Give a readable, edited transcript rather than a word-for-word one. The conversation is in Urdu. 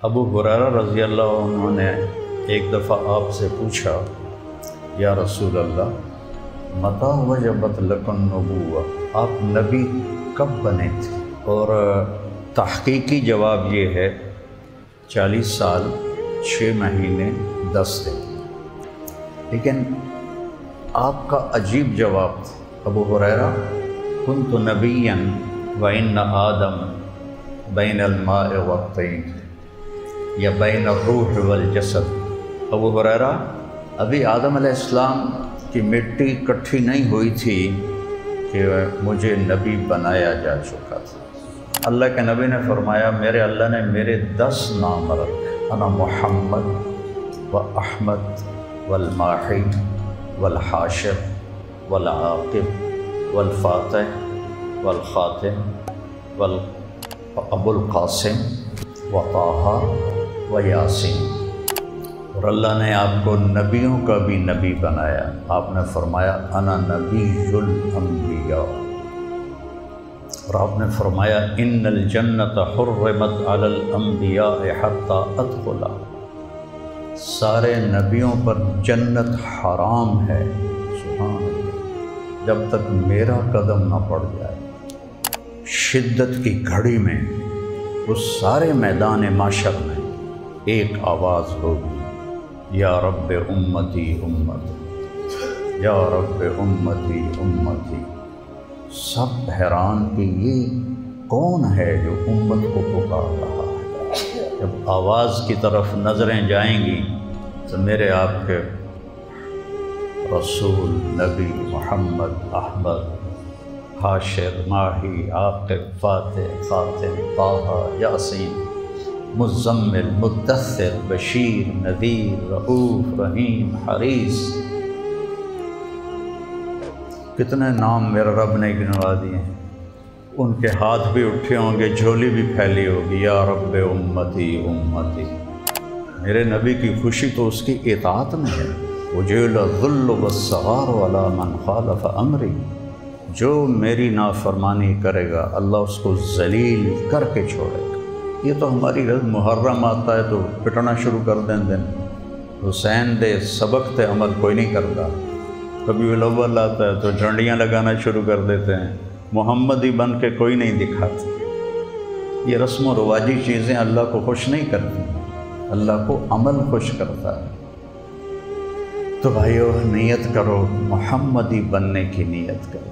ابو ہریرہ رضی اللہ عنہ نے ایک دفعہ آپ سے پوچھا، یا رسول اللہ متى وجبت لکم النبوہ، آپ نبی کب بنے تھے؟ اور تحقیقی جواب یہ ہے 40 سال 6 مہینے 10 دن۔ لیکن آپ کا عجیب جواب تھا۔ ابو ہریرہ کنت نبیا وان آدم بین الماء والطین یا بین الروح والجسد۔ ابو ہریرہ ابھی آدم علیہ السلام کی مٹی اکٹھی نہیں ہوئی تھی کہ مجھے نبی بنایا جا چکا تھا۔ اللہ کے نبی نے فرمایا میرے اللہ نے میرے 10 نام رکھے، انا محمد و احمد والماحی والحاشر والعاقب والفاتح والخاتم ابو القاسم و طٰہٰ و یاسین۔ اور اللہ نے آپ کو نبیوں کا بھی نبی بنایا۔ آپ نے فرمایا انا نبی الانبیاء، اور آپ نے فرمایا ان الجنت حرمت علی الانبیاء حتی ادخلها، سارے نبیوں پر جنت حرام ہے سبحان اللہ، جب تک میرا قدم نہ پڑ جائے۔ شدت کی گھڑی میں اس سارے میدان معشر میں ایک آواز ہوگی، یا رب امتی امتی، یا رب امتی امتی۔ سب حیران کہ یہ کون ہے جو امت کو پکار رہا ہے۔ جب آواز کی طرف نظریں جائیں گی تو میرے آپ کے رسول نبی محمد احمد حاشر ماہی عاقب فاتح خاتم طٰہٰ یاسین مزمل مدثر بشیر نذیر رؤوف رحیم حریص، کتنے نام میرے رب نے گنوا دیے ہیں۔ ان کے ہاتھ بھی اٹھے ہوں گے، جھولی بھی پھیلی ہوگی، یا رب امتی امتی۔ میرے نبی کی خوشی تو اس کی اطاعت میں ہے۔ وجعل الذل والصغار علی من خالف امری، جو میری نافرمانی کرے گا اللہ اس کو ذلیل کر کے چھوڑے گا۔ یہ تو ہماری محرم آتا ہے تو پٹنا شروع کر دیں، حسین دے سبق تے عمل کوئی نہیں کرتا۔ ربیع الاول آتا ہے تو جھنڈیاں لگانا شروع کر دیتے ہیں، محمدی بن کے کوئی نہیں دکھاتا۔ یہ رسم و رواجی چیزیں اللہ کو خوش نہیں کرتی، اللہ کو عمل خوش کرتا ہے۔ تو بھائیو نیت کرو، محمدی بننے کی نیت کرو۔